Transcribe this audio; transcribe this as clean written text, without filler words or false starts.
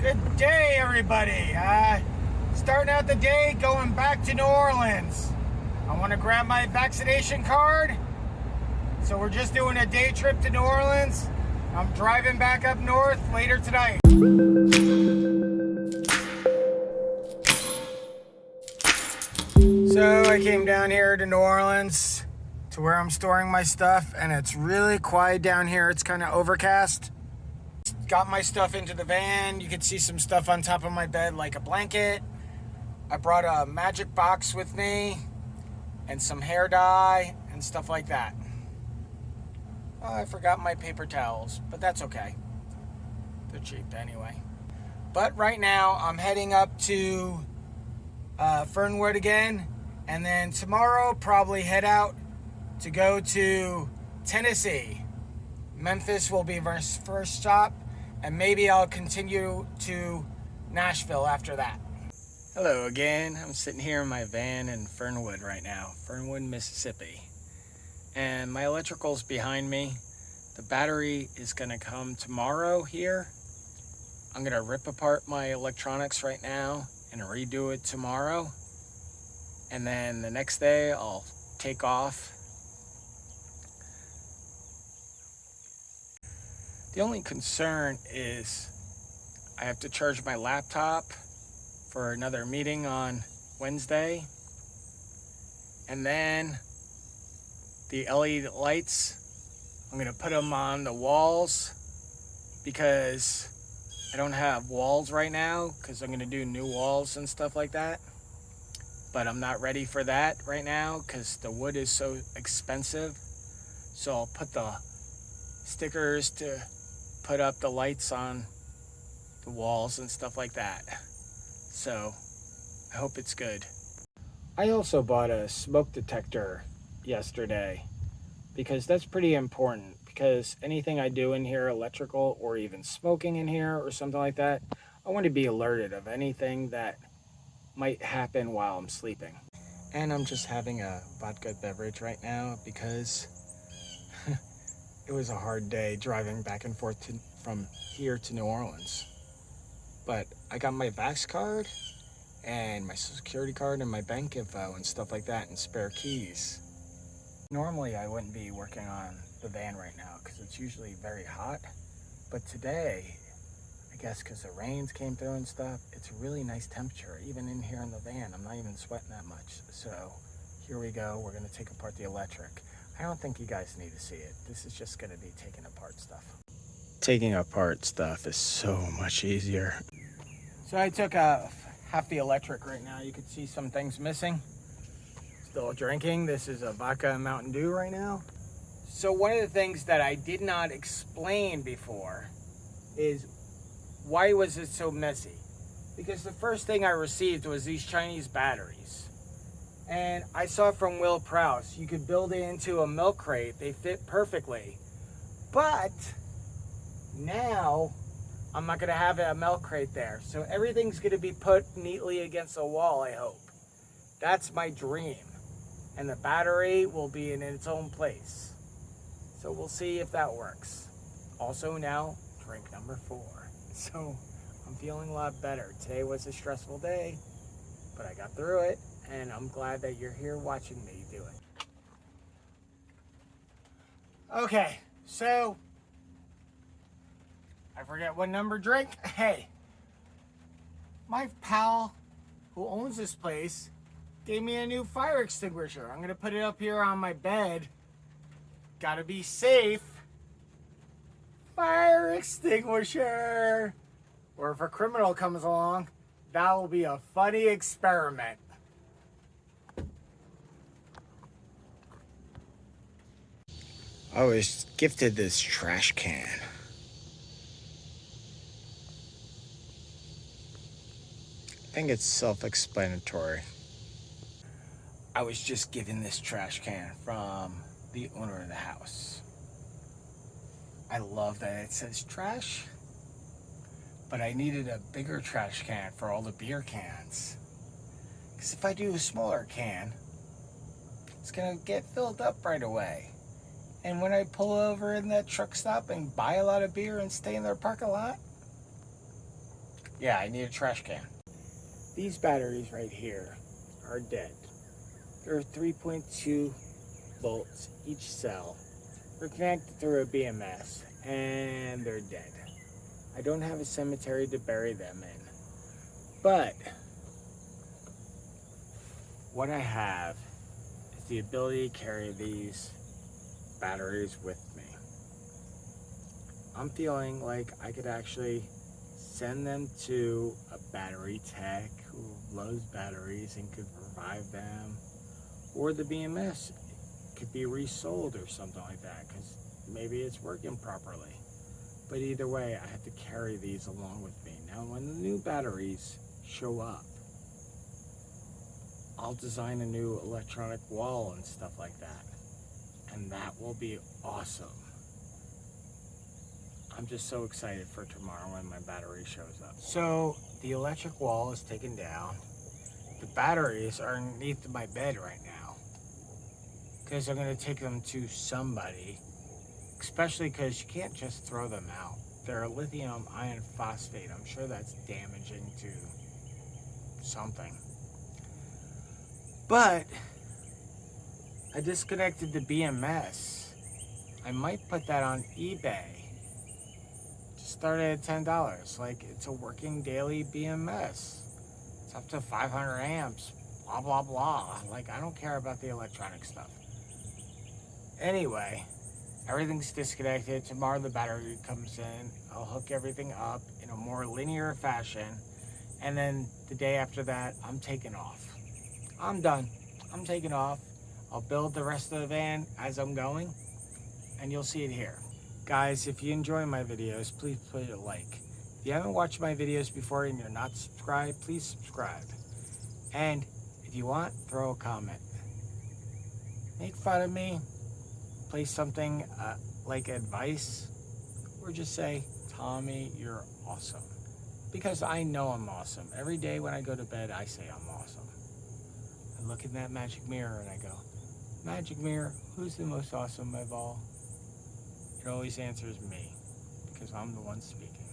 Good day, everybody. Starting out the day going back to New Orleans. I want to grab my vaccination card. So we're just doing a day trip to New Orleans. I'm driving back up north later tonight. So I came down here to New Orleans to where I'm storing my stuff, and it's really quiet down here. It's kind of overcast. Got my stuff into the van. You can see some stuff on top of my bed, like a blanket. I brought a magic box with me and some hair dye and stuff like that. Oh, I forgot my paper towels, but that's okay. They're cheap anyway. But right now I'm heading up to Fernwood again, and then tomorrow probably head out to go to Tennessee. Memphis will be our first stop, and maybe I'll continue to Nashville after that. Hello again. I'm sitting here in my van in Fernwood right now, Fernwood, Mississippi. And my electrical's behind me. The battery is gonna come tomorrow here. I'm gonna rip apart my electronics right now and redo it tomorrow. And then the next day I'll take off. The only concern is I have to charge my laptop for another meeting on Wednesday. And then the LED lights, I'm gonna put them on the walls because I don't have walls right now because I'm gonna do new walls and stuff like that. But I'm not ready for that right now because the wood is so expensive. So I'll put the stickers to put up the lights on the walls and stuff like that. So I hope it's good. I also bought a smoke detector yesterday because that's pretty important, because anything I do in here, electrical or even smoking in here or something like that, I want to be alerted of anything that might happen while I'm sleeping. And I'm just having a vodka beverage right now because it was a hard day driving back and forth from here to New Orleans. But I got my Vax card and my Social Security card and my bank info and stuff like that and spare keys. Normally I wouldn't be working on the van right now because it's usually very hot. But today, I guess because the rains came through and stuff, it's a really nice temperature. Even in here in the van, I'm not even sweating that much. So here we go. We're going to take apart the electric. I don't think you guys need to see it. This is just going to be taking apart stuff. Taking apart stuff is so much easier. So I took half the electric right now. You can see some things missing. Still drinking. This is a vodka and Mountain Dew right now. So one of the things that I did not explain before is why was it so messy? Because the first thing I received was these Chinese batteries. And I saw from Will Prowse, you could build it into a milk crate. They fit perfectly. But now I'm not gonna have a milk crate there. So everything's gonna be put neatly against a wall, I hope. That's my dream. And the battery will be in its own place. So we'll see if that works. Also now, drink number 4. So I'm feeling a lot better. Today was a stressful day, but I got through it, and I'm glad that you're here watching me do it. Okay, so I forget what number drink. Hey, my pal who owns this place gave me a new fire extinguisher. I'm gonna put it up here on my bed. Gotta be safe. Fire extinguisher. Or if a criminal comes along, that will be a funny experiment. I was gifted this trash can. I think it's self-explanatory. I was just given this trash can from the owner of the house. I love that it says trash, but I needed a bigger trash can for all the beer cans. Because if I do a smaller can, it's gonna get filled up right away. And when I pull over in that truck stop and buy a lot of beer and stay in their parking lot, Yeah, I need a trash can. These batteries right here are dead. They're 3.2 volts each cell. They're connected through a BMS and they're dead. I don't have a cemetery to bury them in. But what I have is the ability to carry these batteries with me. I'm feeling like I could actually send them to a battery tech who loves batteries and could revive them, or the BMS could be resold or something like that because maybe it's working properly. But either way, I have to carry these along with me. Now when the new batteries show up, I'll design a new electronic wall and stuff like that, and that will be awesome. I'm just so excited for tomorrow when my battery shows up. So the electric wall is taken down. The batteries are underneath my bed right now because I'm going to take them to somebody, especially because you can't just throw them out. They're lithium iron phosphate. I'm sure that's damaging to something. But I disconnected the BMS. I might put that on eBay. Started at $10. Like, it's a working daily BMS. It's up to 500 amps, blah, blah, blah. Like, I don't care about the electronic stuff. Anyway, everything's disconnected. Tomorrow the battery comes in. I'll hook everything up in a more linear fashion. And then the day after that, I'm taking off. I'm done. I'm taking off. I'll build the rest of the van as I'm going, and you'll see it here. Guys, if you enjoy my videos, please put a like. If you haven't watched my videos before and you're not subscribed, please subscribe. And if you want, throw a comment. Make fun of me, play something like advice, or just say, Tommy, you're awesome. Because I know I'm awesome. Every day when I go to bed, I say I'm awesome. I look in that magic mirror and I go, magic mirror, who's the most awesome of all? It always answers me, because I'm the one speaking.